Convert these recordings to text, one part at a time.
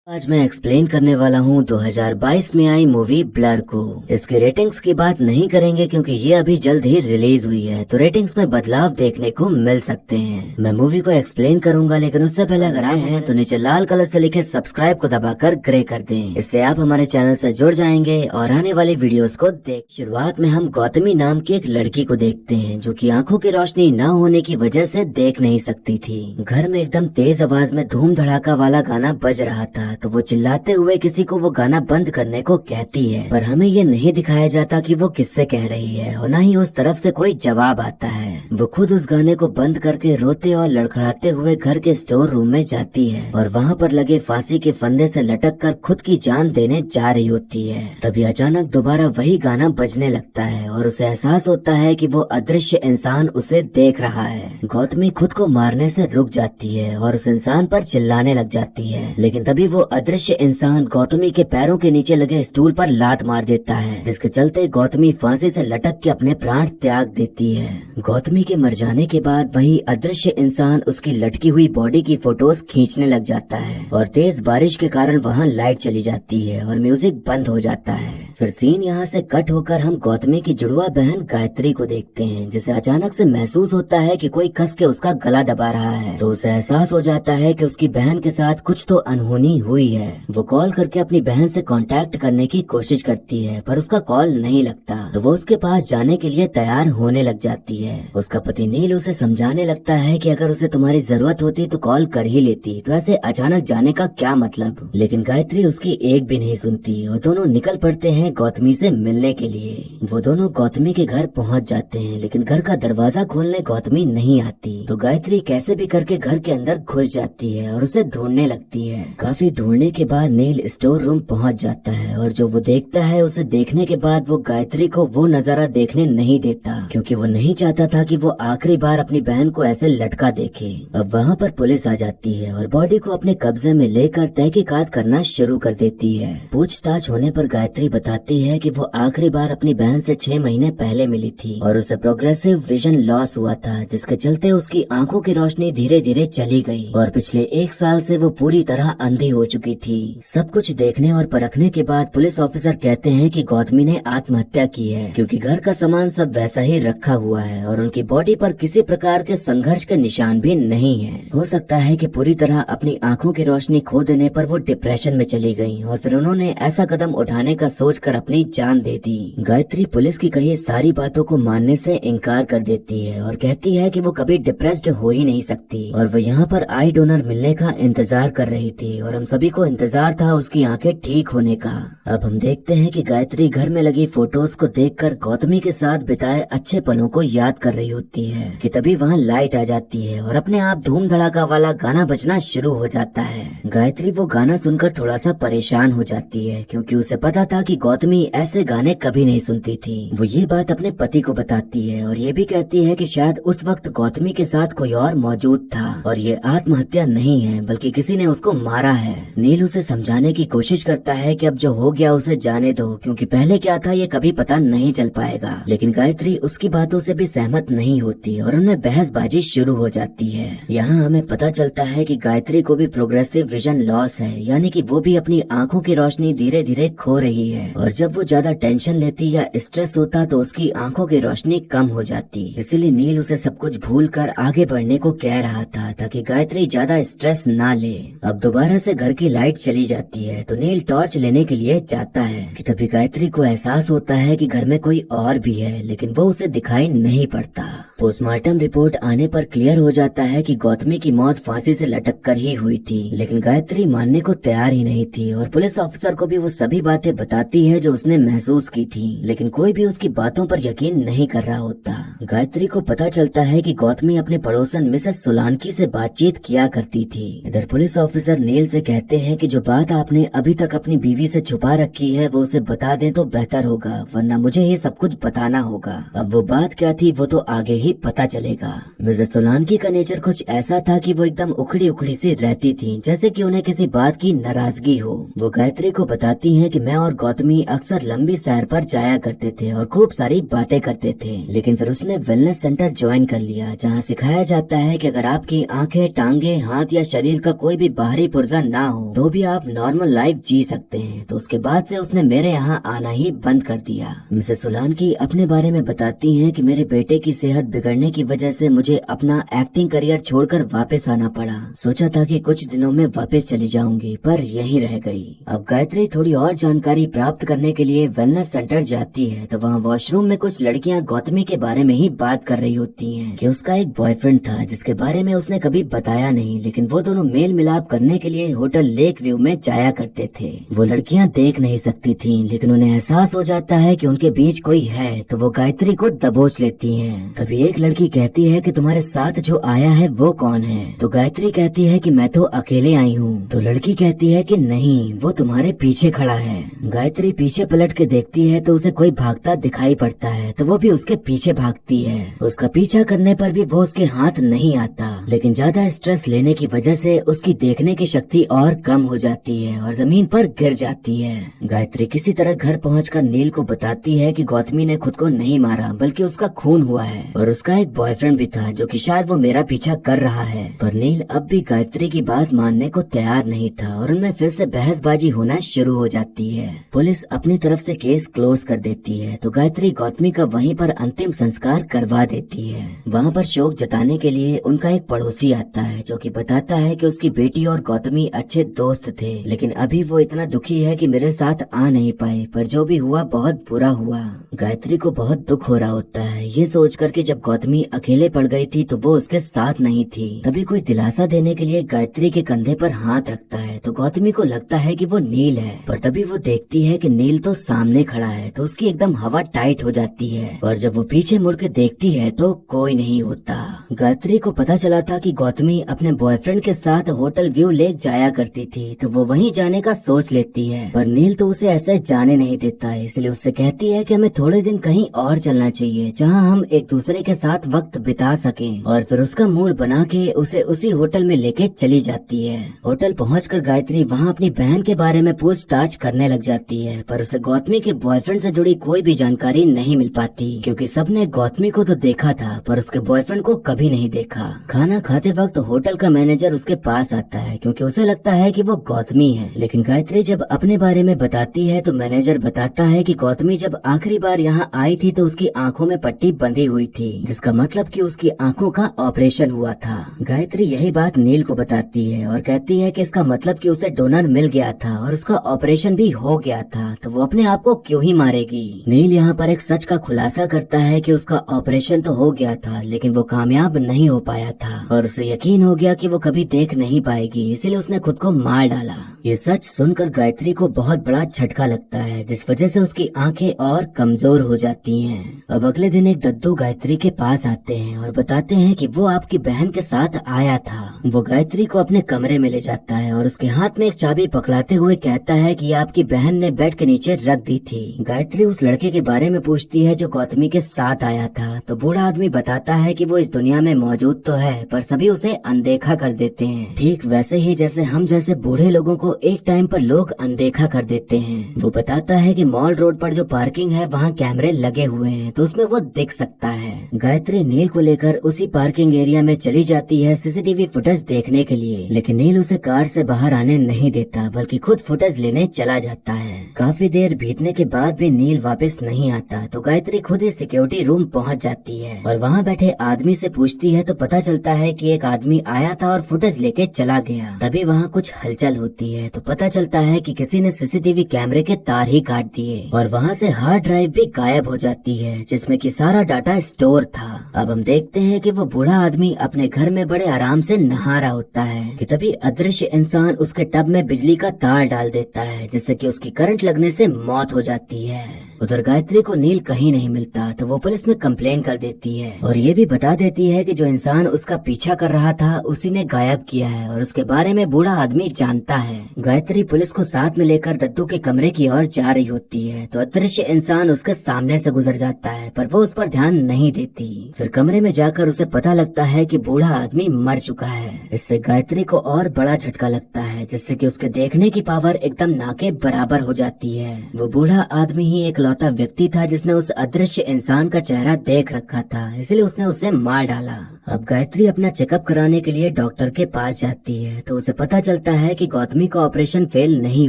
आज मैं एक्सप्लेन करने वाला हूँ 2022 में आई मूवी ब्लर को। इसके रेटिंग्स की बात नहीं करेंगे क्योंकि ये अभी जल्द ही रिलीज हुई है, तो रेटिंग्स में बदलाव देखने को मिल सकते हैं। मैं मूवी को एक्सप्लेन करूंगा, लेकिन उससे पहले अगर आए हैं तो नीचे लाल कलर से लिखे सब्सक्राइब को दबाकर ग्रे कर दें। इससे आप हमारे चैनल से जुड़ जाएंगे और आने वाली वीडियोस को देख। शुरुआत में हम गौतमी नाम की एक लड़की को देखते हैं जो कि आंखों की रोशनी न होने की वजह से देख नहीं सकती थी। घर में एकदम तेज आवाज में धूम धड़ाका वाला गाना बज रहा था, तो वो चिल्लाते हुए किसी को वो गाना बंद करने को कहती है, पर हमें ये नहीं दिखाया जाता कि वो किससे कह रही है और न ही उस तरफ से कोई जवाब आता है। वो खुद उस गाने को बंद करके रोते और लड़खड़ाते हुए घर के स्टोर रूम में जाती है और वहाँ पर लगे फांसी के फंदे से लटक कर खुद की जान देने जा रही होती है। तभी अचानक दोबारा वही गाना बजने लगता है और उसे एहसास होता है कि वो अदृश्य इंसान उसे देख रहा है। गौतमी खुद को मारने से रुक जाती है और उस इंसान पर चिल्लाने लग जाती है, लेकिन तभी वो अदृश्य इंसान गौतमी के पैरों के नीचे लगे स्टूल पर लात मार देता है, जिसके चलते गौतमी फांसी से लटक के अपने प्राण त्याग देती है। गौतमी के मर जाने के बाद वही अदृश्य इंसान उसकी लटकी हुई बॉडी की फोटोज खींचने लग जाता है और तेज बारिश के कारण वहाँ लाइट चली जाती है और म्यूजिक बंद हो जाता है। फिर सीन यहाँ से कट होकर हम गौतमी की जुड़वा बहन गायत्री को देखते हैं, जिसे अचानक से महसूस होता है कि कोई कस के उसका गला दबा रहा है। तो उसे एहसास हो जाता है कि उसकी बहन के साथ कुछ तो अनहोनी हुई है। वो कॉल करके अपनी बहन से कांटेक्ट करने की कोशिश करती है, पर उसका कॉल नहीं लगता, तो वो उसके पास जाने के लिए तैयार होने लग जाती है। उसका पति नील उसे समझाने लगता है कि अगर उसे तुम्हारी जरूरत होती तो कॉल कर ही लेती, तो ऐसे अचानक जाने का क्या मतलब। लेकिन गायत्री उसकी एक भी नहीं सुनती और दोनों निकल पड़ते हैं गौतमी से मिलने के लिए। वो दोनों गौतमी के घर पहुंच जाते हैं, लेकिन घर का दरवाजा खोलने गौतमी नहीं आती, तो गायत्री कैसे भी करके घर के अंदर घुस जाती है और उसे ढूंढने लगती है। काफी ढूंढने के बाद नील स्टोर रूम पहुंच जाता है और जो वो देखता है उसे देखने के बाद वो गायत्री को वो नजारा देखने नहीं देता, क्योंकि वो नहीं चाहता था कि वो आखिरी बार अपनी बहन को ऐसे लटका देखे। अब वहाँ पर पुलिस आ जाती है और बॉडी को अपने कब्जे में लेकर तहकीकात करना शुरू कर देती है। पूछताछ होने पर गायत्री बताती है कि वो आखिरी बार अपनी बहन से 6 महीने पहले मिली थी और उसे प्रोग्रेसिव विजन लॉस हुआ था, जिसके चलते उसकी आंखों की रोशनी धीरे धीरे चली गई और पिछले 1 साल से वो पूरी तरह अंधी हो चुकी थी। सब कुछ देखने और परखने के बाद पुलिस ऑफिसर कहते हैं कि गौतमी ने आत्महत्या की है, क्योंकि घर का सामान सब वैसा ही रखा हुआ है और उनकी बॉडी पर किसी प्रकार के संघर्ष के निशान भी नहीं है। हो सकता है कि पूरी तरह अपनी आंखों की रोशनी खो देने पर वो डिप्रेशन में चली गई और फिर उन्होंने ऐसा कदम उठाने का सोचकर अपनी जान दे दी। गायत्री पुलिस की कही सारी बातों को मानने से इनकार कर देती है और कहती है कि वो कभी डिप्रेस्ड हो ही नहीं सकती और वो यहाँ पर आई डोनर मिलने का इंतजार कर रही थी और हम सभी को इंतजार था उसकी आंखें ठीक होने का। अब हम देखते हैं कि गायत्री घर में लगी फोटोज को देखकर गौतमी के साथ बिताए अच्छे पलों को याद कर रही होती है कि तभी वहाँ लाइट आ जाती है और अपने आप धूम धड़ाका वाला गाना बजना शुरू हो जाता है। गायत्री वो गाना सुनकर थोड़ा सा परेशान हो जाती है, क्योंकि उसे पता था कि गौतमी ऐसे गाने कभी नहीं सुनती थी। वो ये बात अपने पति को बताती है और ये भी कहती है कि शायद उस वक्त गौतमी के साथ कोई और मौजूद था और ये आत्महत्या नहीं है बल्कि किसी ने उसको मारा है। नील उसे समझाने की कोशिश करता है कि अब जो हो गया उसे जाने दो, क्योंकि पहले क्या था ये कभी पता नहीं चल पाएगा। लेकिन गायत्री उसकी बातों से भी सहमत नहीं होती और उनमें बहसबाजी शुरू हो जाती है। यहाँ हमें पता चलता है कि गायत्री को भी प्रोग्रेसिव विजन लॉस है, यानी कि वो भी अपनी आंखों की रोशनी धीरे धीरे खो रही है और जब वो ज्यादा टेंशन लेती या स्ट्रेस होता तो उसकी आंखों की रोशनी कम हो जाती। इसीलिए नील उसे सब कुछ भूल कर आगे बढ़ने को कह रहा था ताकि गायत्री ज्यादा स्ट्रेस ना ले। अब दोबारा से घर की लाइट चली जाती है तो नील टॉर्च लेने के लिए जाता है कि तभी गायत्री को एहसास होता है कि घर में कोई और भी है, लेकिन वो उसे दिखाई नहीं पड़ता। पोस्टमार्टम रिपोर्ट आने पर क्लियर हो जाता है कि गौतमी की मौत फांसी से लटक कर ही हुई थी, लेकिन गायत्री मानने को तैयार ही नहीं थी और पुलिस ऑफिसर को भी वो सभी बातें बताती है जो उसने महसूस की थी, लेकिन कोई भी उसकी बातों पर यकीन नहीं कर रहा होता। गायत्री को पता चलता है कि गौतमी अपने पड़ोसन मिसेस सोलांकी से बातचीत किया करती थी। इधर पुलिस ऑफिसर नील से कहते हैं कि जो बात आपने अभी तक अपनी बीवी से छुपा रखी है वो उसे बता दें तो बेहतर होगा, वरना मुझे ये सब कुछ बताना होगा। अब वो बात क्या थी वो तो आगे ही पता चलेगा। मिसेस सोलांकी का नेचर कुछ ऐसा था कि वो एकदम उखड़ी उखड़ी सी रहती थी, जैसे कि उन्हें किसी बात की नाराजगी हो। वो गायत्री को बताती हैं कि मैं और गौतमी अक्सर लंबी सैर पर जाया करते थे और खूब सारी बातें करते थे। लेकिन फिर उसने वेलनेस सेंटर ज्वाइन कर लिया, जहाँ सिखाया जाता है कि अगर आपकी आंखें, टांगे, हाथ या शरीर का कोई भी बाहरी पुर्जा ना हो तो भी आप नॉर्मल लाइफ जी सकते हैं। तो उसके बाद से उसने मेरे यहाँ आना ही बंद कर दिया। मिसेस सोलांकी अपने बारे में बताती हैं कि मेरे बेटे की सेहत बिगड़ने की वजह से मुझे अपना एक्टिंग करियर छोड़कर वापस आना पड़ा। सोचा था कि कुछ दिनों में वापस चली जाऊंगी, पर यहीं रह गई। अब गायत्री थोड़ी और जानकारी प्राप्त करने के लिए वेलनेस सेंटर जाती है तो वहाँ वॉशरूम में कुछ लड़कियाँ गौतमी के बारे में ही बात कर रही होती हैं कि उसका एक बॉयफ्रेंड था जिसके बारे में उसने कभी बताया नहीं, लेकिन वो दोनों मेल मिलाप करने के लिए होटल लेक व्यू में जाया करते थे। वो लड़कियाँ देख नहीं सकती थी, लेकिन उन्हें एहसास हो जाता है कि उनके बीच कोई है तो वो गायत्री को दबोच लेती हैं। तभी एक लड़की कहती है कि तुम्हारे साथ जो आया है वो कौन है? तो गायत्री कहती है कि मैं तो अकेले आई हूँ। तो लड़की कहती है कि नहीं, वो तुम्हारे पीछे खड़ा है। गायत्री पीछे पलट के देखती है तो उसे कोई भागता दिखाई पड़ता है, तो वो भी उसके पीछे भागती है। उसका पीछा करने पर भी वो उसके हाथ नहीं आता, लेकिन ज्यादा स्ट्रेस लेने की वजह से उसकी देखने की शक्ति और कम हो जाती है और जमीन पर गिर जाती है। गायत्री किसी तरह घर पहुंचकर नील को बताती है कि गौतमी ने खुद को नहीं मारा बल्कि उसका खून हुआ है और उसका एक बॉयफ्रेंड भी था जो कि शायद वो मेरा पीछा कर रहा है। पर नील अब भी गायत्री की बात मानने को तैयार नहीं था और उनमें फिर से बहसबाजी होना शुरू हो जाती है। पुलिस अपनी तरफ से केस क्लोज कर देती है तो गायत्री गौतमी का वहीं पर अंतिम संस्कार करवा देती है। वहाँ पर शोक जताने के लिए उनका एक पड़ोसी आता है जो कि बताता है कि उसकी बेटी और गौतमी अच्छे दोस्त थे, लेकिन अभी वो इतना दुखी है कि मेरे साथ आ नहीं पाए, पर जो भी हुआ बहुत बुरा हुआ। गायत्री को बहुत दुख हो रहा होता है ये सोच कर कि जब गौतमी अकेले पड़ गई थी तो वो उसके साथ नहीं थी। तभी कोई दिलासा देने के लिए गायत्री के कंधे पर हाथ रखता है तो गौतमी को लगता है कि वो नील है, पर तभी वो देखती है कि नील तो सामने खड़ा है तो उसकी एकदम हवा टाइट हो जाती है। और जब वो पीछे मुड़ के देखती है तो कोई नहीं होता। गायत्री को पता चला था कि गौतमी अपने बॉयफ्रेंड के साथ होटल व्यू लेक जाया करती थी तो वो वहीं जाने का सोच लेती है, पर नील तो उसे ऐसे जाने नहीं देता है, इसलिए उससे कहती है कि हमें थोड़े दिन कहीं और चलना चाहिए जहाँ हम एक दूसरे के साथ वक्त बिता सकें। और फिर उसका मूड बना के उसे उसी होटल में लेके चली जाती है। होटल पहुंचकर गायत्री वहाँ अपनी बहन के बारे में पूछताछ करने लग जाती है, पर उसे गौतमी के बॉयफ्रेंड से जुड़ी कोई भी जानकारी नहीं मिल पाती क्योंकि सबने गौतमी को तो देखा था पर उसके बॉयफ्रेंड को कभी नहीं देखा। खाना खाते वक्त होटल का मैनेजर उसके पास आता है क्योंकि उसे लगता है कि वो गौतमी है, लेकिन गायत्री जब अपने बारे में बताती है तो मैनेजर बताता है कि गौतमी जब आखिरी बार यहाँ आई थी तो उसकी आंखों में पट्टी बंधी हुई थी, जिसका मतलब कि उसकी आंखों का ऑपरेशन हुआ था। गायत्री यही बात नील को बताती है और कहती है कि इसका मतलब कि उसे डोनर मिल गया था और उसका ऑपरेशन भी हो गया था, तो वो अपने आप को क्यों ही मारेगी। नील यहाँ पर एक सच का खुलासा करता है कि उसका ऑपरेशन तो हो गया था लेकिन वो कामयाब नहीं हो पाया था और उसे यकीन हो गया कि वो कभी देख नहीं पाएगी, इसलिए उसने खुद को मार डाला। ये सच सुनकर गायत्री को बहुत बड़ा झटका लगता है जिस वजह से उसकी आंखें और कमजोर हो जाती हैं। अब अगले दिन एक दद्दू गायत्री के पास आते हैं और बताते हैं कि वो आपकी बहन के साथ आया था। वो गायत्री को अपने कमरे में ले जाता है और उसके हाथ में एक चाबी पकड़ाते हुए कहता है कि आपकी बहन ने बेड के नीचे रख दी थी। गायत्री उस लड़के के बारे में पूछती है जो गौतमी के साथ आया था तो बूढ़ा आदमी बताता है कि वो इस दुनिया में मौजूद तो है पर सभी उसे अनदेखा कर देते हैं, ठीक वैसे ही जैसे हम जैसे बूढ़े लोगों को एक टाइम पर लोग अनदेखा कर देते हैं। वो बताता है कि मॉल रोड पर जो पार्किंग है वहाँ कैमरे लगे हुए हैं तो उसमें वो दिख सकता है। गायत्री नील को लेकर उसी पार्किंग एरिया में चली जाती है सीसीटीवी फुटेज देखने के लिए, लेकिन नील उसे कार से बाहर आने नहीं देता बल्कि खुद फुटेज लेने चला जाता है। काफी देर बीतने के बाद भी नील वापस नहीं आता तो गायत्री खुद ही सिक्योरिटी रूम पहुंच जाती है और वहाँ बैठे आदमी से पूछती है तो पता चलता है कि एक आदमी आया था और फुटेज लेके चला गया। तभी वहाँ कुछ हलचल होती है तो पता चलता है कि किसी ने सीसीटीवी कैमरे के तार ही काट दिए और वहाँ से हार्ड ड्राइव भी गायब हो जाती है जिसमें कि सारा डाटा स्टोर था। अब हम देखते हैं कि वो बूढ़ा आदमी अपने घर में बड़े आराम से नहा रहा होता है कि तभी अदृश्य इंसान उसके टब में बिजली का तार डाल देता है जिससे कि उसकी करंट लगने से मौत हो जाती है। उधर गायत्री को नील कहीं नहीं मिलता तो वो पुलिस में कंप्लेन कर देती है और ये भी बता देती है कि जो इंसान उसका पीछा कर रहा था उसी ने गायब किया है और उसके बारे में बूढ़ा आदमी जानता है। गायत्री पुलिस को साथ में लेकर दद्दू के कमरे की ओर जा रही होती है तो अदृश्य इंसान उसके सामने से गुजर जाता है पर वो उस पर ध्यान नहीं देती। फिर कमरे में जाकर उसे पता लगता है कि बूढ़ा आदमी मर चुका है। इससे गायत्री को और बड़ा झटका लगता है जिससे कि उसके देखने की पावर एकदम ना के बराबर हो जाती है। वो बूढ़ा आदमी ही एक लौता व्यक्ति था जिसने उस अदृश्य इंसान का चेहरा देख रखा था, इसलिए उसने उसे मार डाला। अब गायत्री अपना चेकअप कराने के लिए डॉक्टर के पास जाती है तो उसे पता चलता है कि गौतमी का ऑपरेशन फेल नहीं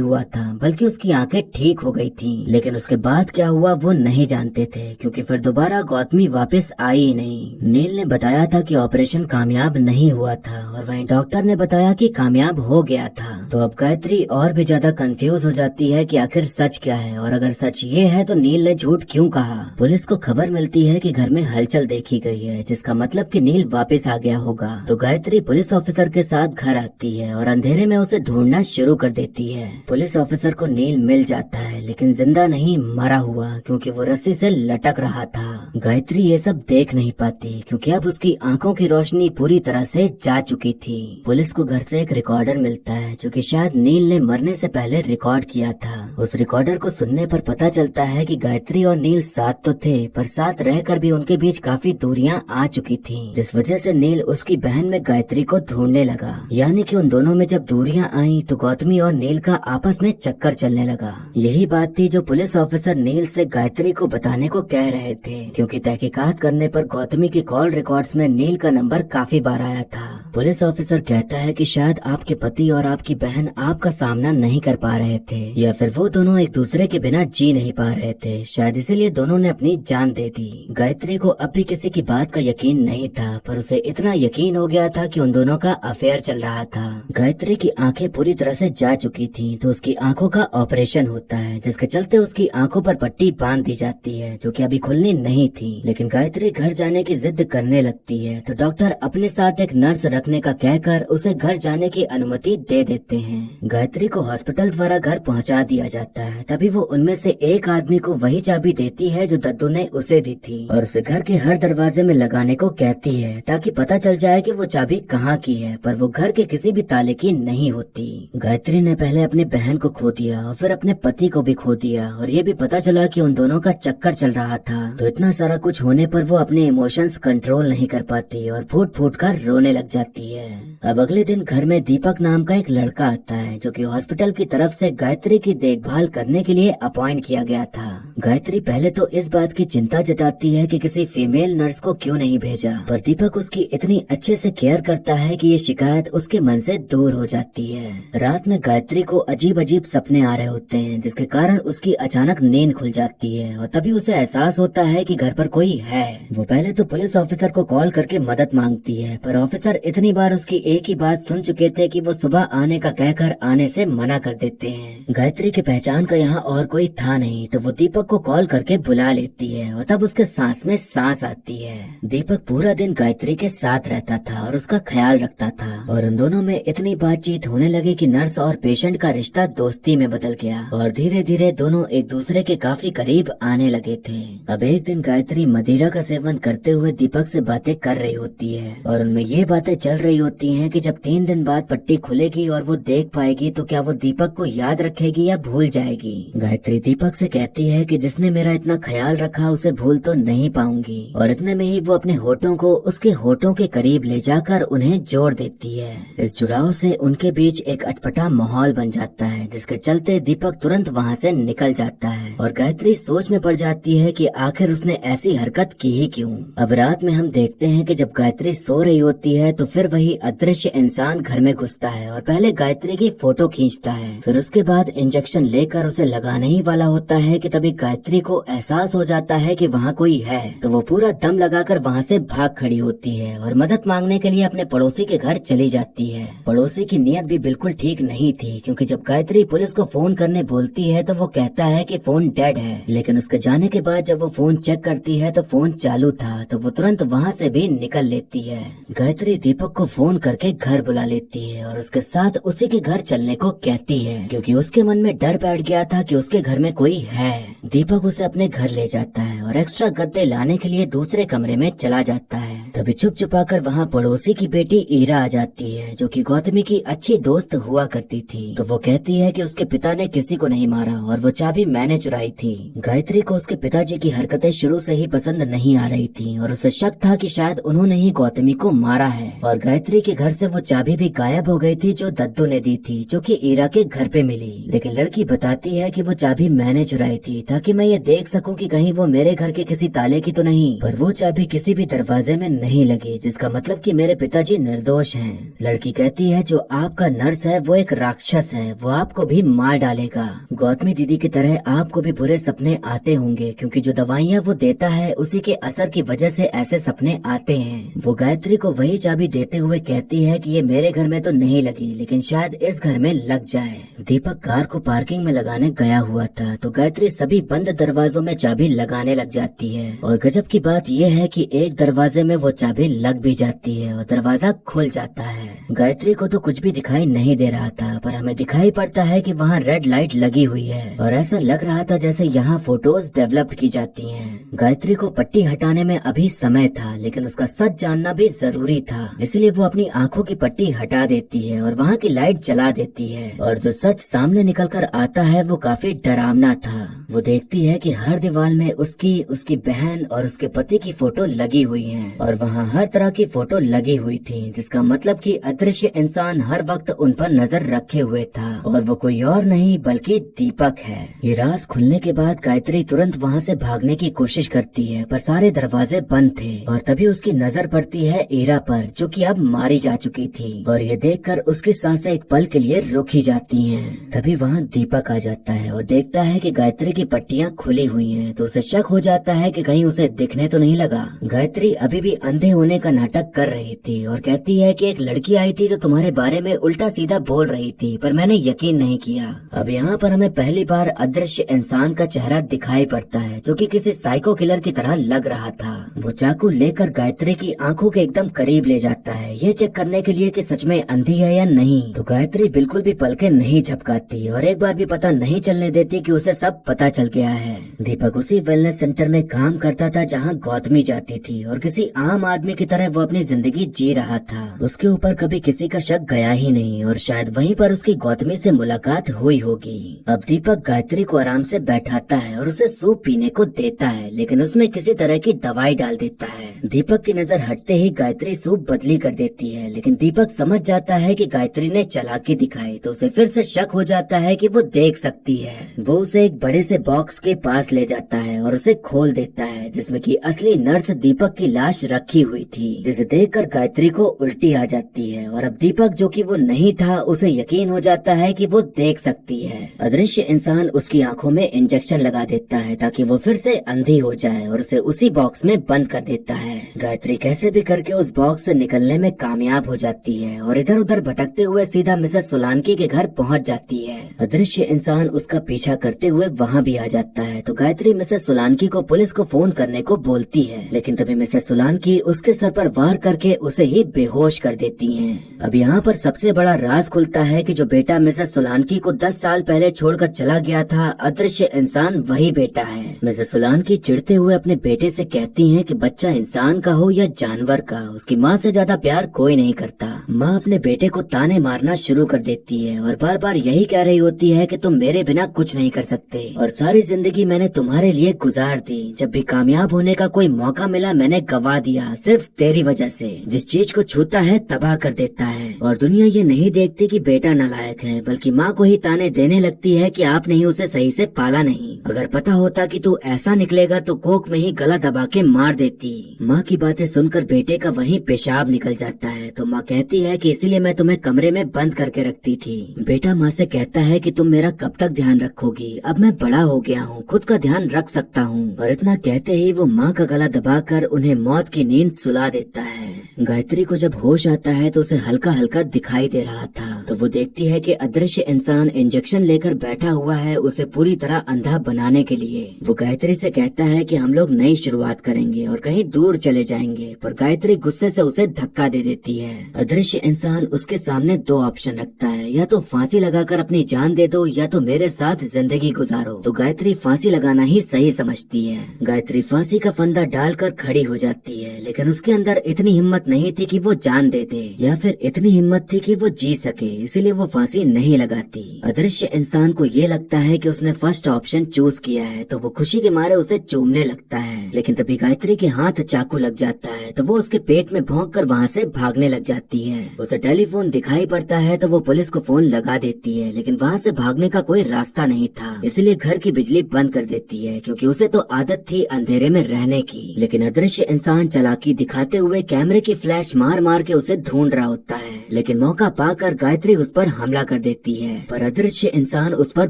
हुआ था बल्कि उसकी आंखें ठीक हो गई थी। लेकिन उसके बाद क्या हुआ वो नहीं जानते थे क्योंकि फिर दोबारा गौतमी वापस आई ही नहीं। नील ने बताया था कि ऑपरेशन कामयाब नहीं हुआ था और वहीं डॉक्टर ने बताया कि कामयाब हो गया था। तो अब गायत्री और भी ज्यादा कंफ्यूज हो जाती है कि आखिर सच क्या है और अगर सच ये है तो नील ने झूठ क्यों कहा। पुलिस को खबर मिलती है कि घर में हलचल देखी गई है जिसका मतलब कि नील वापस आ गया होगा। तो गायत्री पुलिस ऑफिसर के साथ घर आती है और अंधेरे में उसे ढूंढना शुरू कर देती है। पुलिस ऑफिसर को नील मिल जाता है लेकिन जिंदा नहीं, मरा हुआ, क्योंकि वो रस्सी से लटक रहा था। गायत्री ये सब देख नहीं पाती क्योंकि अब उसकी आंखों की रोशनी पूरी तरह से जा चुकी थी। पुलिस को घर से एक रिकॉर्डर मिलता है जो कि शायद नील ने मरने से पहले रिकॉर्ड किया था। उस रिकॉर्डर को सुनने पर पता चलता है कि गायत्री और नील साथ तो थे पर साथ रहकर भी उनके बीच काफी दूरियां आ चुकी थी, जिस वजह से नील उसकी बहन में गायत्री को ढूंढने लगा। यानी कि उन दोनों में जब दूरियां आई तो गौतमी और नील का आपस में चक्कर चलने लगा। यही बात थी जो पुलिस ऑफिसर नील से गायत्री को बताने को कह रहे थे क्योंकि तहकीकात करने पर गौतमी की कॉल रिकॉर्ड्स में नील का नंबर काफी बार आया था। पुलिस ऑफिसर कहता है कि शायद आपके पति और आपकी बहन आपका सामना नहीं कर पा रहे थे या फिर वो दोनों एक दूसरे के बिना जी नहीं पा रहे थे, शायद इसीलिए दोनों ने अपनी जान दे दी। गायत्री को अब भी किसी की बात का यकीन नहीं था पर उसे इतना यकीन हो गया था कि उन दोनों का अफेयर चल रहा था। गायत्री की आंखें पूरी तरह से जा चुकी थी तो उसकी आंखों का ऑपरेशन होता है जिसके चलते उसकी आंखों पर पट्टी बांध दी जाती है जो कि अभी खुलनी नहीं थी। लेकिन गायत्री घर जाने की जिद करने लगती है तो डॉक्टर अपने साथ एक नर्स रखने का कहकर उसे घर जाने की अनुमति दे देते हैं। गायत्री को हॉस्पिटल द्वारा घर पहुंचा दिया जाता है। तभी वो उनमें से एक आदमी को वही चाबी देती है जो दद्दू ने उसे दी थी और उसे घर के हर दरवाजे में लगाने को कहती है ताकि पता चल जाए कि वो चाबी कहाँ की है, पर वो घर के किसी भी ताले की नहीं होती। गायत्री ने पहले अपने बहन को खो दिया और फिर अपने पति को भी खो दिया और ये भी पता चला कि उन दोनों का चक्कर चल रहा था। तो इतना सारा कुछ होने पर वो अपने इमोशंस कंट्रोल नहीं कर पाती और फूट फूट कर रोने लग जाती है। अब अगले दिन घर में दीपक नाम का एक लड़का आता है जो कि हॉस्पिटल की तरफ से गायत्री की देखभाल करने के लिए अपॉइंट किया गया था। गायत्री पहले तो इस बात की चिंता जताती है कि किसी फीमेल नर्स को क्यों नहीं भेजा, पर दीपक उसकी इतनी अच्छे से केयर करता है कि ये शिकायत उसके मन से दूर हो जाती है। रात में गायत्री को अजीब अजीब सपने आ रहे होते हैं जिसके कारण उसकी अचानक नींद खुल जाती है और तभी उसे एहसास होता है कि घर पर कोई है। वो पहले तो पुलिस ऑफिसर को कॉल करके मदद मांगती है पर ऑफिसर इतनी बार उसकी एक ही बात सुन चुके थे कि वो सुबह आने का कहकर आने से मना कर देते हैं। गायत्री की पहचान का यहाँ और कोई था नहीं तो वो दीपक को कॉल करके बुला लेती है और तब उसके सांस में सांस आती है। दीपक पूरा दिन गायत्री के साथ रहता था और उसका ख्याल रखता था और उन दोनों में इतनी बातचीत होने लगी कि नर्स और पेशेंट का रिश्ता दोस्ती में बदल गया और धीरे धीरे दोनों एक दूसरे के काफी करीब आने लगे थे। अब एक दिन गायत्री मदिरा का सेवन करते हुए दीपक से बातें कर रही होती है और उनमें ये बातें चल रही होती हैं कि जब 3 दिन बाद पट्टी खुलेगी और वो देख पाएगी तो क्या वो दीपक को याद रखेगी या भूल जाएगी। गायत्री दीपक से कहती है कि जिसने मेरा इतना ख्याल रखा उसे भूल तो नहीं पाऊंगी और इतने में ही वो अपने होठों को उसके होठों के करीब ले जाकर उन्हें जोड़ देती है। इस जुड़ाव से उनके बीच एक अटपटा माहौल बन जाता है जिसके चलते दीपक तुरंत वहाँ से निकल जाता है और गायत्री सोच में पड़ जाती है कि आखिर उसने ऐसी हरकत की ही क्यों। अब रात में हम देखते हैं कि जब गायत्री सो रही होती है तो फिर वही अदृश्य इंसान घर में घुसता है और पहले गायत्री की फोटो खींचता है, फिर उसके बाद इंजेक्शन लेकर उसे लगाने ही वाला होता है कि तभी गायत्री को एहसास हो जाता है कि वहाँ कोई है। तो वो पूरा दम लगाकर वहाँ से भाग खड़ी होती है और मदद मांगने के लिए अपने पड़ोसी के घर चली जाती है। पड़ोसी की नीयत भी बिल्कुल ठीक नहीं थी क्योंकि जब गायत्री पुलिस को फोन करने बोलती है तो वो कहता है कि फोन डेड है, लेकिन उसके जाने के बाद जब वो फोन चेक करती है तो फोन चालू था तो वो तुरंत वहाँ से भी निकल लेती है। गायत्री दीपक को फोन करके घर बुला लेती है और उसके साथ उसी के घर चलने को कहती है क्योंकि उसके मन में डर बैठ गया था कि उसके घर में कोई है। दीपक उसे अपने घर ले जाता है और एक्स्ट्रा गद्दे लाने के लिए दूसरे कमरे में चला जाता है। तभी छुप छुपा कर वहाँ पड़ोसी की बेटी ईरा आ जाती है, जो कि गौतमी की अच्छी दोस्त हुआ करती थी। तो वो कहती है कि उसके पिता ने किसी को नहीं मारा और वो चाबी मैंने चुराई थी। गायत्री को उसके पिताजी की हरकतें शुरू से ही पसंद नहीं आ रही थी और उसे शक था कि शायद उन्होंने ही गौतमी को मारा है। और गायत्री के घर से वो चाबी भी गायब हो गई थी जो दद्दू ने दी थी, जो कि ईरा के घर पे मिली। लेकिन लड़की बताती है कि वो चाबी मैंने चुराई थी ताकि मैं ये देख सकूं कि कहीं वो मेरे घर के किसी ताले की तो नहीं। पर वो चाबी किसी भी दरवाजे में नहीं लगी, जिसका मतलब कि मेरे पिताजी निर्दोष हैं। लड़की कहती है जो आपका नर्स है वो एक राक्षस है, वो आपको भी मार डालेगा। गौतमी दीदी की तरह आपको भी बुरे सपने आते होंगे, क्योंकि जो दवाइयाँ वो देता है उसी के असर की वजह से ऐसे सपने आते हैं। वो गायत्री को वही चाबी देते हुए कहती है कि ये मेरे घर में तो नहीं लगी, लेकिन शायद इस घर में लग जाए। दीपक कार को पार्किंग में लगाने गया हुआ था तो गायत्री सभी बंद दरवाजों में चाबी लगाने लग जाती है। और गजब की बात यह है कि एक दरवाजे में वो चाबी लग भी जाती है और दरवाजा खुल जाता है। गायत्री को तो कुछ भी दिखाई नहीं दे रहा था, पर हमें दिखाई पड़ता है कि वहाँ रेड लाइट लगी हुई है और ऐसा लग रहा था जैसे यहाँ फोटोज डेवलप की जाती हैं। गायत्री को पट्टी हटाने में अभी समय था, लेकिन उसका सच जानना भी जरूरी था, इसलिए वो अपनी आंखों की पट्टी हटा देती है और वहाँ की लाइट जला देती है। और जो सच सामने निकल कर आता है वो काफी डरावना था। वो देखती है कि हर दीवार में उसकी बहन और उसके पति की फोटो लगी हुई है और वहाँ हर तरह की फोटो लगी हुई थी, जिसका मतलब कि अदृश्य इंसान हर वक्त उन पर नजर रखे हुए था और वो कोई और नहीं बल्कि दीपक है। ये राज खुलने के बाद गायत्री तुरंत वहाँ से भागने की कोशिश करती है, पर सारे दरवाजे बंद थे। और तभी उसकी नजर पड़ती है ईरा पर, जो कि अब मारी जा चुकी थी। और ये देखकर उसकी सांसें एक पल के लिए रुकी जाती हैं। तभी वहाँ दीपक आ जाता है और देखता है कि गायत्री की पट्टियाँ खुली हुई हैं, तो उसे शक हो जाता है कि कहीं उसे दिखने तो नहीं लगा। गायत्री अभी भी अंधे होने का नाटक कर रही थी और कहती है कि एक लड़की आई थी जो तुम्हारे बारे में उल्टा सीधा बोल रही थी, पर मैंने यकीन नहीं किया। अब यहाँ पर हमें पहली बार अदृश्य इंसान का चेहरा दिखाई पड़ता है, जो कि किसी साइको किलर की तरह लग रहा था। वो चाकू लेकर गायत्री की आंखों के एकदम करीब ले जाता है, ये चेक करने के लिए कि सच में अंधी है या नहीं। तो गायत्री बिल्कुल भी पलकें नहीं झपकाती और एक बार भी पता नहीं चलने देती कि उसे सब पता चल गया है। दीपक उसी वेलनेस सेंटर में काम करता था जहाँ गौतमी जाती थी और किसी आम आदमी की तरह वो अपनी जिंदगी जी रहा था। उसके ऊपर कभी किसी का शक गया ही नहीं और शायद वहीं पर उसकी गौतमी से मुलाकात हुई होगी। अब दीपक गायत्री को आराम से बैठाता है और उसे सूप पीने को देता है, लेकिन उसमें किसी तरह की दवाई डाल देता है। दीपक की नजर हटते ही गायत्री सूप बदली कर देती है, लेकिन दीपक समझ जाता है कि गायत्री ने चालाकी दिखाई, तो उसे फिर से शक हो जाता है कि वो देख सकती है। वो उसे एक बड़े से बॉक्स के पास ले जाता है और उसे खोल देता है, जिसमें कि असली नर्स दीपक की लाश रखी हुई थी, जिसे देखकर गायत्री को उल्टी आ जाती है। और अब दीपक, जो कि वो नहीं था, उसे यकीन हो जाता है कि वो देख सकती है। अदृश्य इंसान उसकी आंखों में इंजेक्शन लगा देता है ताकि वो फिर से अंधी हो जाए और उसे उसी बॉक्स में बंद कर देता है। गायत्री कैसे भी करके उस बॉक्स से निकलने में कामयाब हो जाती है और इधर उधर भटकते हुए सीधा मिसेस सोलांकी के घर पहुंच जाती है। अदृश्य इंसान उसका पीछा करते हुए वहाँ भी आ जाता है, तो गायत्री मिसेस सोलांकी को पुलिस को फोन करने को बोलती है, लेकिन तभी मिसेस सोलांकी उसके सर पर वार करके उसे ही बेहोश कर देती हैं। अब यहाँ पर सबसे बड़ा राज खुलता है कि जो बेटा मिसेस सोलांकी को 10 साल पहले छोड़कर चला गया था, अदृश्य इंसान वही बेटा है। मिसेस सोलांकी चिढ़ते हुए अपने बेटे से कहती हैं कि बच्चा इंसान का हो या जानवर का, उसकी माँ से ज्यादा प्यार कोई नहीं करता। माँ अपने बेटे को ताने मारना शुरू कर देती है और बार बार यही कह रही होती है कि तुम मेरे बिना कुछ नहीं कर सकते और सारी जिंदगी मैंने तुम्हारे लिए गुजार दी। जब भी कामयाब होने का कोई मौका मिला मैंने गवा दिया, सिर्फ तेरी वजह से। जिस चीज को छूता है तबाह कर देता है। और दुनिया ये नहीं देखती कि बेटा नालायक है, बल्कि माँ को ही ताने देने लगती है कि आपने ही उसे सही से पाला नहीं। अगर पता होता कि तू ऐसा निकलेगा तो कोख में ही गला दबा के मार देती। माँ की बातें सुनकर बेटे का वहीं पेशाब निकल जाता है, तो माँ कहती है कि इसीलिए मैं तुम्हें कमरे में बंद करके रखती थी। बेटा माँ से कहता है कि तुम मेरा कब तक ध्यान रखोगी, अब मैं बड़ा हो गया हूँ, खुद का ध्यान रख सकता हूँ। और इतना कहते ही वो माँ का गला दबाकर उन्हें मौत की नींद सुला देता है। गायत्री को जब होश आता है तो उसे हल्का हल्का दिखाई दे रहा था। तो वो देखती है कि अदृश्य इंसान इंजेक्शन लेकर बैठा हुआ है उसे पूरी तरह अंधा बनाने के लिए। वो गायत्री से कहता है कि हम लोग नई शुरुआत करेंगे और कहीं दूर चले जाएंगे, पर गायत्री गुस्से से उसे धक्का दे देती है। अदृश्य इंसान उसके सामने दो ऑप्शन रखता है, या तो फांसी लगाकर अपनी जान दे दो या तो मेरे साथ जिंदगी गुजारो। तो गायत्री फांसी लगाना ही सही समझती है। गायत्री फांसी का फंदा डालकर खड़ी हो जाती है, लेकिन उसके अंदर इतनी हिम्मत नहीं थी कि वो जान दे दे, या फिर इतनी हिम्मत थी कि वो जी सके, इसीलिए वो फांसी नहीं लगाती। अदृश्य इंसान को ये लगता है कि उसने फर्स्ट ऑप्शन चूज किया है, तो वो खुशी के मारे उसे चूमने लगता है। लेकिन तभी गायत्री के हाथ चाकू लग जाता है, तो वो उसके पेट में भौंक कर वहाँ से भागने लग जाती है। उसे टेलीफोन दिखाई पड़ता है तो वो पुलिस को फोन लगा देती है, लेकिन वहाँ से भागने का कोई रास्ता नहीं था, इसलिए घर की बिजली बंद कर देती है, क्योंकि उसे तो आदत थी अंधेरे में रहने की। लेकिन अदृश्य इंसान चालाकी दिखाते हुए कैमरे की फ्लैश मार मार के उसे ढूंढ रहा होता है, लेकिन मौका पाकर गायत्री उस पर हमला कर देती है। पर अदृश्य इंसान उस पर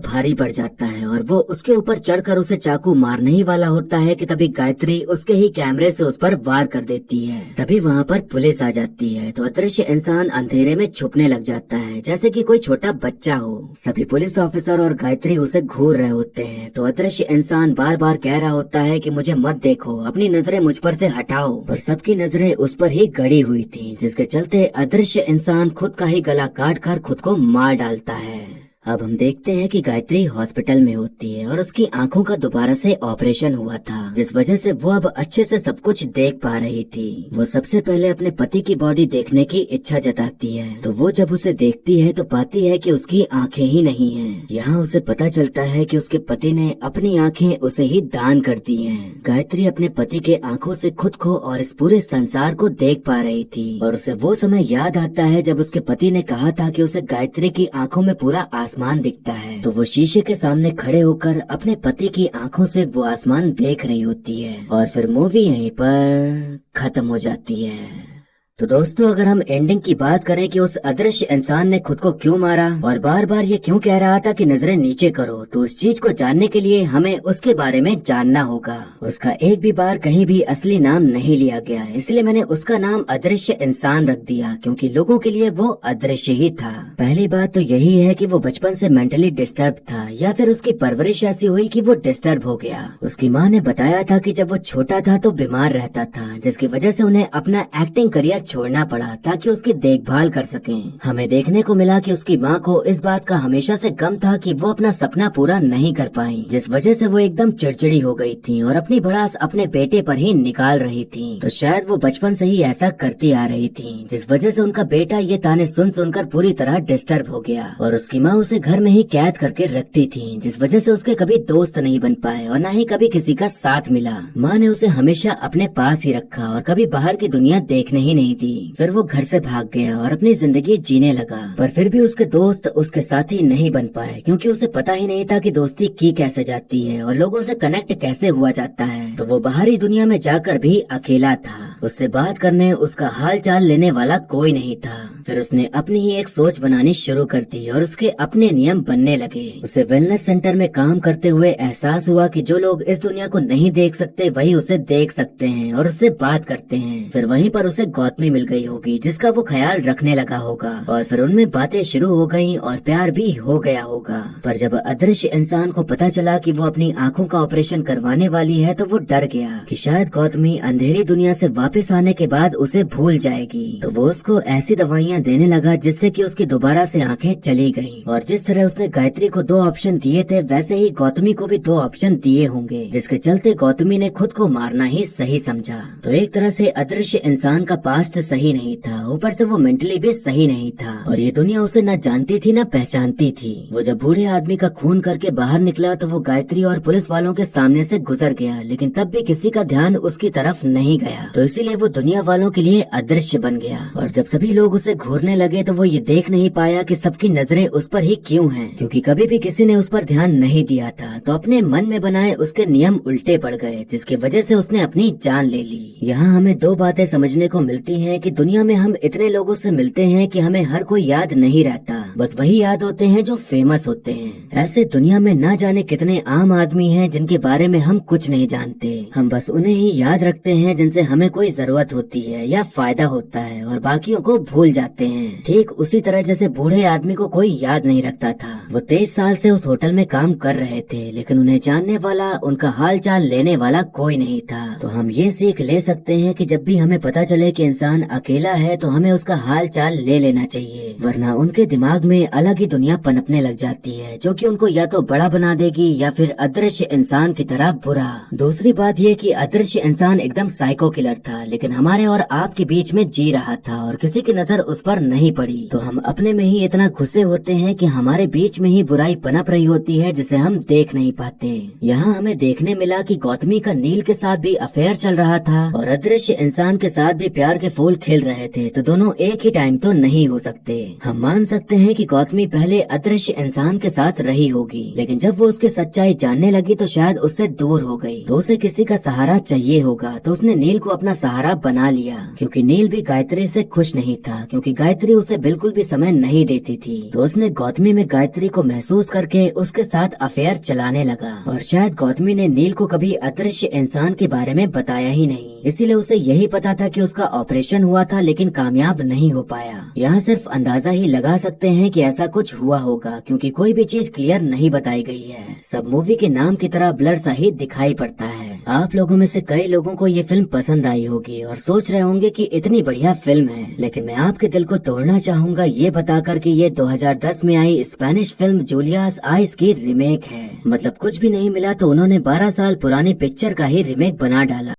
भारी पड़ जाता है और वो उसके ऊपर चढ़कर उसे चाकू मारने ही वाला होता है कि तभी गायत्री उसके ही कैमरे से उस पर वार कर देती है। तभी वहाँ पर पुलिस आ जाती है, तो अदृश्य इंसान अंधेरे में छुपने लग जाता है जैसे कि कोई छोटा बच्चा हो। सभी पुलिस ऑफिसर और गायत्री उसे घूर रहे होते हैं, तो अदृश्य इंसान बार बार कह रहा होता है कि मुझे मत देखो, अपनी नजरें मुझ पर से हटाओ, पर सबकी नजरें उस पर ही गड़ी हुई थी, जिसके चलते अदृश्य इंसान खुद का ही गला काट कर खुद को मार डालता है। अब हम देखते हैं कि गायत्री हॉस्पिटल में होती है और उसकी आंखों का दोबारा से ऑपरेशन हुआ था, जिस वजह से वो अब अच्छे से सब कुछ देख पा रही थी। वो सबसे पहले अपने पति की बॉडी देखने की इच्छा जताती है, तो वो जब उसे देखती है तो पाती है कि उसकी आंखें ही नहीं हैं। यहाँ उसे पता चलता है कि उसके पति ने अपनी आंखें उसे ही दान कर दी हैं। गायत्री अपने पति के आंखों से खुद को और इस पूरे संसार को देख पा रही थी, और उसे वो समय याद आता है जब उसके पति ने कहा था कि उसे गायत्री की आंखों में पूरा आसमान दिखता है। तो वो शीशे के सामने खड़े होकर अपने पति की आंखों से वो आसमान देख रही होती है, और फिर मूवी यहीं पर खत्म हो जाती है। तो दोस्तों, अगर हम एंडिंग की बात करें कि उस अदृश्य इंसान ने खुद को क्यों मारा और बार बार ये क्यों कह रहा था कि नजरें नीचे करो, तो उस चीज को जानने के लिए हमें उसके बारे में जानना होगा। उसका एक भी बार कहीं भी असली नाम नहीं लिया गया, इसलिए मैंने उसका नाम अदृश्य इंसान रख दिया, क्योंकि लोगों के लिए वो अदृश्य ही था। पहली बात तो यही है कि वो बचपन से मेंटली डिस्टर्ब था, या फिर उसकी परवरिश ऐसी हुई कि वो डिस्टर्ब हो गया। उसकी माँ ने बताया था कि जब वो छोटा था तो बीमार रहता था, जिसकी वजह से उन्हें अपना एक्टिंग करियर छोड़ना पड़ा ताकि उसकी देखभाल कर सकें। हमें देखने को मिला कि उसकी माँ को इस बात का हमेशा से गम था कि वो अपना सपना पूरा नहीं कर पाई, जिस वजह से वो एकदम चिड़चिड़ी हो गई थी और अपनी भड़ास अपने बेटे पर ही निकाल रही थी। तो शायद वो बचपन से ही ऐसा करती आ रही थी, जिस वजह से उनका बेटा ये ताने सुन सुनकर पूरी तरह डिस्टर्ब हो गया, और उसकी माँ उसे घर में ही कैद करके रखती थी, जिस वजह से उसके कभी दोस्त नहीं बन पाए और न ही कभी किसी का साथ मिला। माँ ने उसे हमेशा अपने पास ही रखा और कभी बाहर की दुनिया देखने ही नहीं दी। फिर वो घर से भाग गया और अपनी जिंदगी जीने लगा, पर फिर भी उसके दोस्त उसके साथी नहीं बन पाए, क्योंकि उसे पता ही नहीं था कि दोस्ती की कैसे जाती है और लोगों से कनेक्ट कैसे हुआ जाता है। तो वो बाहरी दुनिया में जाकर भी अकेला था, उससे बात करने, उसका हाल चाल लेने वाला कोई नहीं था। फिर उसने अपनी ही एक सोच बनानी शुरू कर दी और उसके अपने नियम बनने लगे। उसे वेलनेस सेंटर में काम करते हुए एहसास हुआ कि जो लोग इस दुनिया को नहीं देख सकते वही उसे देख सकते हैं और उससे बात करते हैं। फिर वहीं पर उसे गौतमी मिल गई होगी, जिसका वो ख्याल रखने लगा होगा, और फिर उनमें बातें शुरू हो गयी और प्यार भी हो गया होगा। पर जब अदृश्य इंसान को पता चला कि वो अपनी आंखों का ऑपरेशन करवाने वाली है, तो वो डर गया कि शायद गौतमी अंधेरी दुनिया से वापस आने के बाद उसे भूल जाएगी। तो वो उसको ऐसी दवाइयाँ देने लगा जिससे कि उसकी दोबारा से आंखें चली गयी, और जिस तरह उसने गायत्री को 2 ऑप्शन दिए थे वैसे ही गौतमी को भी 2 ऑप्शन दिए होंगे, जिसके चलते गौतमी ने खुद को मारना ही सही समझा। तो एक तरह से अदृश्य इंसान का पास्ट सही नहीं था, ऊपर से वो मेंटली भी सही नहीं था, और ये दुनिया उसे न जानती थी न पहचानती थी। वो जब बूढ़े आदमी का खून करके बाहर निकला तो वो गायत्री और पुलिस वालों के सामने से गुजर गया, लेकिन तब भी किसी का ध्यान उसकी तरफ नहीं गया, तो इसीलिए वो दुनिया वालों के लिए अदृश्य बन गया। और जब सभी लोग उसे घूरने लगे तो वो ये देख नहीं पाया कि सबकी नजरें उस पर ही क्यों हैं, क्योंकि कभी भी किसी ने उस पर ध्यान नहीं दिया था। तो अपने मन में बनाए उसके नियम उल्टे पड़ गए, जिसकी वजह से उसने अपनी जान ले ली। यहाँ हमें 2 बातें समझने को मिलती हैं कि दुनिया में हम इतने लोगों से मिलते हैं कि हमें हर कोई याद नहीं रहता, बस वही याद होते हैं जो फेमस होते हैं। ऐसे दुनिया में ना जाने कितने आम आदमी हैं जिनके बारे में हम कुछ नहीं जानते, हम बस उन्हें ही याद रखते हैं जिनसे हमें कोई कोई जरूरत होती है या फायदा होता है और बाकियों को भूल जाते हैं। ठीक उसी तरह जैसे बूढ़े आदमी को कोई याद नहीं रखता था। वो 23 साल से उस होटल में काम कर रहे थे, लेकिन उन्हें जानने वाला, उनका हाल चाल लेने वाला कोई नहीं था। तो हम ये सीख ले सकते हैं कि जब भी हमें पता चले कि इंसान अकेला है तो हमें उसका हाल चाल ले लेना चाहिए, वरना उनके दिमाग में अलग ही दुनिया पनपने लग जाती है, जो कि उनको या तो बड़ा बना देगी या फिर अदृश्य इंसान की तरह बुरा। दूसरी बात ये कि अदृश्य इंसान एकदम साइको किलर था, लेकिन हमारे और आपके बीच में जी रहा था और किसी की नजर उस पर नहीं पड़ी। तो हम अपने में ही इतना घुसे होते हैं कि हमारे बीच में ही बुराई पनप रही होती है जिसे हम देख नहीं पाते। यहाँ हमें देखने मिला कि गौतमी का नील के साथ भी अफेयर चल रहा था और अदृश्य इंसान के साथ भी प्यार के फूल खिल रहे थे। तो दोनों एक ही टाइम तो नहीं हो सकते। हम मान सकते हैं कि गौतमी पहले अदृश्य इंसान के साथ रही होगी, लेकिन जब वो उसकी सच्चाई जानने लगी तो शायद उससे दूर हो गई। तो उसे किसी का सहारा चाहिए होगा, तो उसने नील को अपना सहारा बना लिया। क्योंकि नील भी गायत्री से खुश नहीं था, क्योंकि गायत्री उसे बिल्कुल भी समय नहीं देती थी। तो उसने गौतमी में गायत्री को महसूस करके उसके साथ अफेयर चलाने लगा। और शायद गौतमी ने नील को कभी अदृश्य इंसान के बारे में बताया ही नहीं, इसीलिए उसे यही पता था कि उसका ऑपरेशन हुआ था लेकिन कामयाब नहीं हो पाया। यहाँ सिर्फ अंदाजा ही लगा सकते हैं कि ऐसा कुछ हुआ होगा, क्योंकि कोई भी चीज क्लियर नहीं बताई गई है। सब मूवी के नाम की तरह ब्लर सा ही दिखाई पड़ता है। आप लोगों में से कई लोगों को ये फिल्म पसंद आई होगी और सोच रहे होंगे कि इतनी बढ़िया फिल्म है, लेकिन मैं आपके दिल को तोड़ना चाहूंगा ये बताकर कि ये 2010 में आई स्पेनिश फिल्म जूलियास आइस की रीमेक है। मतलब कुछ भी नहीं मिला तो उन्होंने 12 साल पुरानी पिक्चर का ही रीमेक बना डाला।